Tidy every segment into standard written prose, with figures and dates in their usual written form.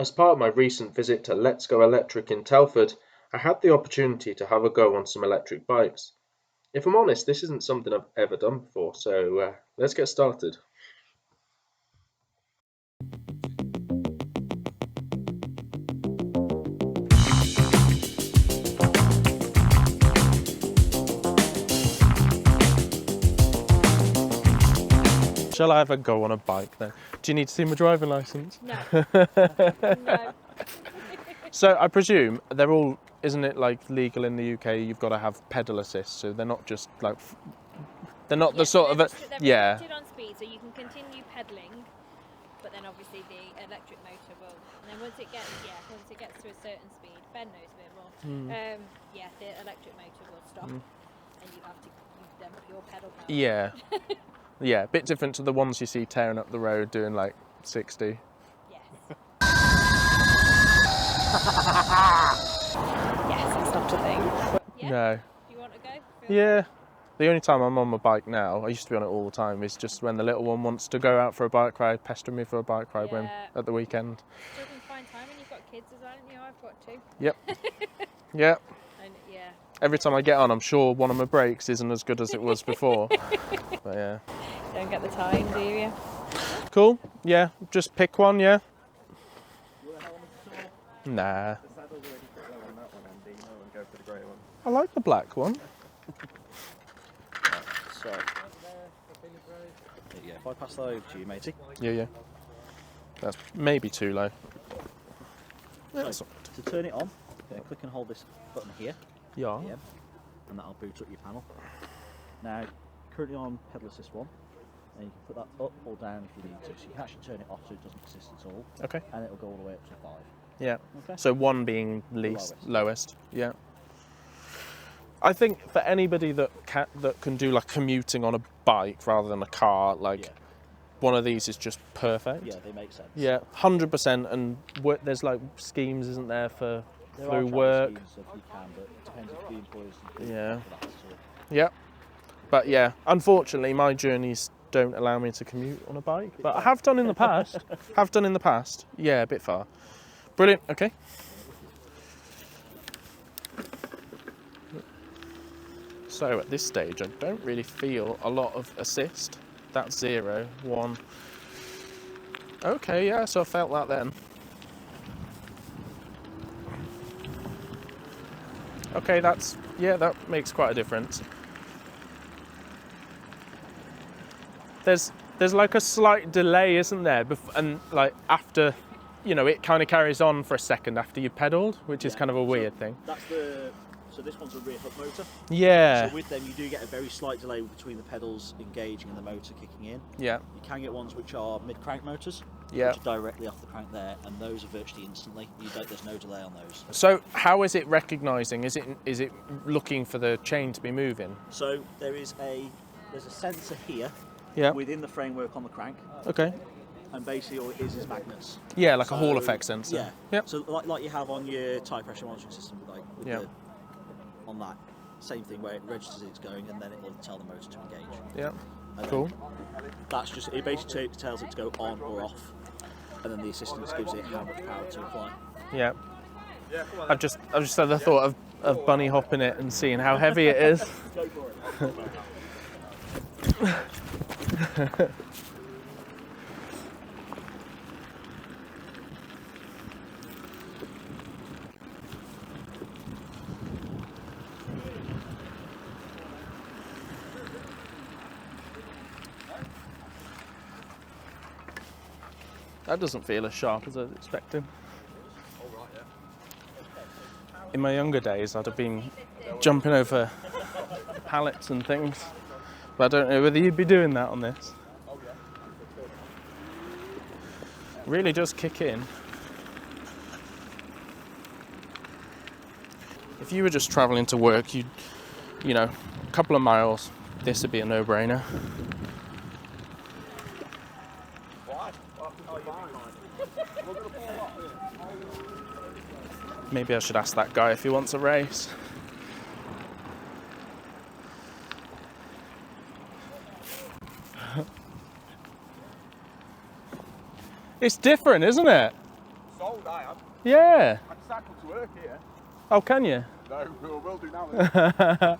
As part of my recent visit to Let's Go Electric in Telford, I had the opportunity to have a go on some electric bikes. If I'm honest, this isn't something I've ever done before, so let's get started. Shall I have a go on a bike then? Do you need to see my driving licence? No. No. So I presume they're all, isn't it like legal in the UK? You've got to have pedal assist, so they're not just like, they're not the sort of, they're yeah. restricted on speed, so you can continue pedalling, but then obviously the electric motor will. And then once it gets to a certain speed, Ben knows a bit more. The electric motor will stop, and you have to use them pure pedal power. Yeah. Yeah, a bit different to the ones you see tearing up the road doing like 60. Yes. Yes, it's not a thing. Yeah? No. Do you want to go? Yeah. The only time I'm on my bike now, I used to be on it all the time, is just when the little one wants to go out for a bike ride, pestering me for a bike ride when at the weekend. Struggling to find time when you've got kids as well, haven't you? I've got two. Yep. Yep. And yeah. Every time I get on, I'm sure one of my brakes isn't as good as it was before. But yeah. Don't get the time, do you? Cool. Yeah. Just pick one. Yeah. Nah. I like the black one. So, yeah, if I pass that over to you, matey. Yeah. That's maybe too low. So, to turn it on, click and hold this button here. Yeah. And that'll boot up your panel. Now, currently on pedal assist 1, and you can put that up or down if you need to. So you can actually turn it off so it doesn't assist at all. Okay. And it'll go all the way up to 5. Yeah. Okay. So 1 being lowest. Yeah. I think for anybody that can do like commuting on a bike rather than a car, like one of these is just perfect. Yeah, they make sense. Yeah, 100%. And there's like schemes, isn't there, for There through are work? schemes if you can, but it depends if the employers do Yeah. for that sort of. Yeah. But yeah, unfortunately, my journeys don't allow me to commute on a bike. But I have done in the past. Yeah, a bit far. Brilliant. Okay. So at this stage, I don't really feel a lot of assist. That's 0, 1. Okay, yeah, so I felt that then. Okay, that makes quite a difference. There's like a slight delay, isn't there? And like after, it kind of carries on for a second after you pedalled, which is kind of a weird thing. So this one's a rear hook motor. Yeah. So with them, you do get a very slight delay between the pedals engaging and the motor kicking in. Yeah. You can get ones which are mid-crank motors, Yeah. which are directly off the crank there, and those are virtually instantly. There's no delay on those. So how is it recognising? Is it looking for the chain to be moving? So there's a sensor here Yeah. within the framework on the crank, Okay. and basically all it is magnets. Yeah, like a Hall effect sensor. Yeah. Yep. So like you have on your tyre pressure monitoring system, on that same thing where it registers it's going, and then it will tell the motor to engage. Yeah. And Cool. That's just it. Basically tells it to go on or off, and then the assistance gives it how much power to apply. Yeah. I've just had the thought of bunny hopping it and seeing how heavy it is. Go for it. That doesn't feel as sharp as I was expecting. In my younger days, I'd have been jumping over pallets and things, but I don't know whether you'd be doing that on this. Really does kick in. If you were just travelling to work, a couple of miles, this would be a no-brainer. Maybe I should ask that guy if he wants a race. It's different, isn't it? Sold I am. Yeah. I can cycle to work here. Oh, can you? No, we'll do now then.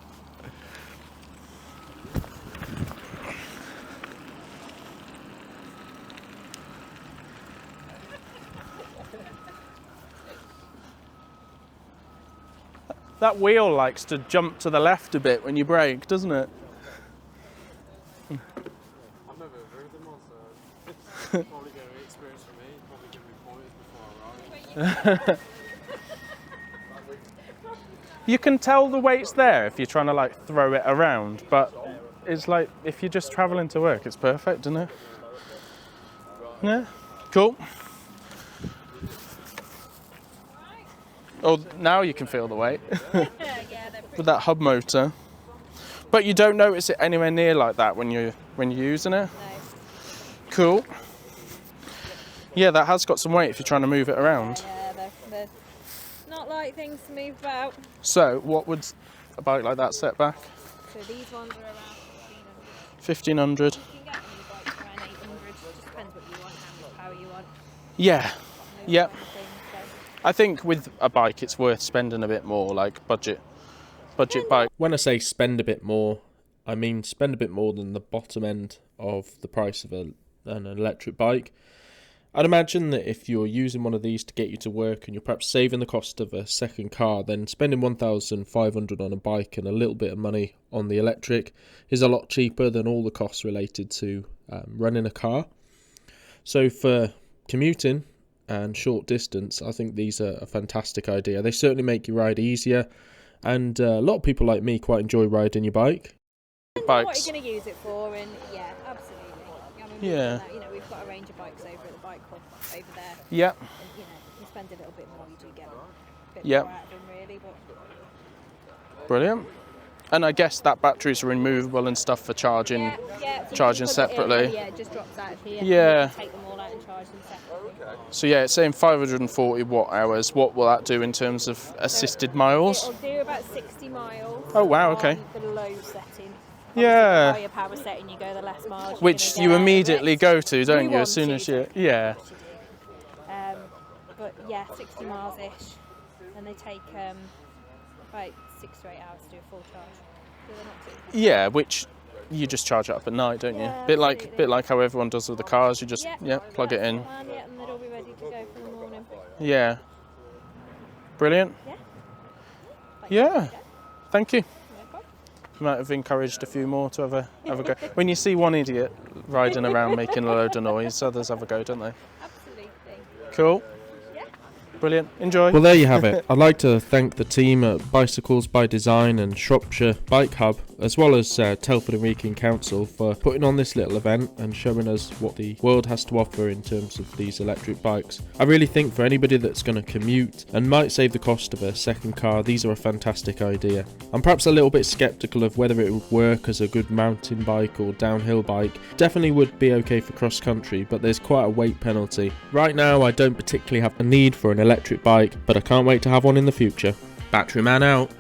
That wheel likes to jump to the left a bit when you brake, doesn't it? I've never heard them all, so it's probably going to be experience for me. Probably give me pointers before I ride. You can tell the weight's there if you're trying to like throw it around, but it's like if you're just travelling to work, it's perfect, isn't it? Yeah, cool. Oh, now you can feel the weight with that hub motor, but you don't notice it anywhere near like that when you're using it. No. Cool. Yeah, that has got some weight if you're trying to move it around. Yeah, they're not like things to move about. So, what would a bike like that set back? So these ones are around 1,500. 1,500. You can get new bikes around 800. Just depends what you want, how much power you want. Yeah. Those Yep. kind of things, so. I think with a bike, it's worth spending a bit more, like budget bike. When I say spend a bit more, I mean spend a bit more than the bottom end of the price of an electric bike. I'd imagine that if you're using one of these to get you to work and you're perhaps saving the cost of a second car, then spending 1,500 on a bike and a little bit of money on the electric is a lot cheaper than all the costs related to running a car. So for commuting and short distance, I think these are a fantastic idea. They certainly make your ride easier, and a lot of people like me quite enjoy riding your bike. What Bikes. you're going to use it for, and yeah, absolutely. I mean, we've Yeah. done that, you know, we've got a range of bikes over at the bike club over there. Yep. And, you know, you spend a little bit more, you do get a bit Yep. more out of them, really. But Brilliant. And I guess that battery's removable and stuff for charging. yeah, so you charging just put it in, separately. yeah, it just drops out of here. Yeah. You can take them all out and charge them separately. So yeah, it's saying 540 watt hours. What will that do in terms of assisted miles? It'll do about 60 miles. Oh, wow, okay. On the low setting. Yeah. The higher power setting you go, the less miles. you're Which gonna you get out of immediately it. go to, don't you? want As soon to, as you, don't you? yeah. Of course you do. But yeah, 60 miles ish, and they take about 6 to 8 hours to do a full charge. So they're not too. Yeah, which you just charge it up at night, don't you? Yeah, Bit absolutely. like how everyone does with the cars. You just plug it that's in. the plan, yeah, and they'll all be ready to go for the morning. Yeah. Brilliant. Like, Yeah. Thank you. no problem. You might have encouraged a few more to have a go. When you see one idiot riding around making a load of noise, others have a go, don't they? Absolutely. Cool. Yeah. Brilliant. Enjoy. Well, there you have it. I'd like to thank the team at Bicycles by Design and Shropshire Bike Hub, as well as Telford and Wrekin Council, for putting on this little event and showing us what the world has to offer in terms of these electric bikes. I really think for anybody that's going to commute and might save the cost of a second car, these are a fantastic idea. I'm perhaps a little bit sceptical of whether it would work as a good mountain bike or downhill bike. Definitely would be okay for cross country, but there's quite a weight penalty. Right now I don't particularly have a need for an electric bike, but I can't wait to have one in the future. Battery Man out.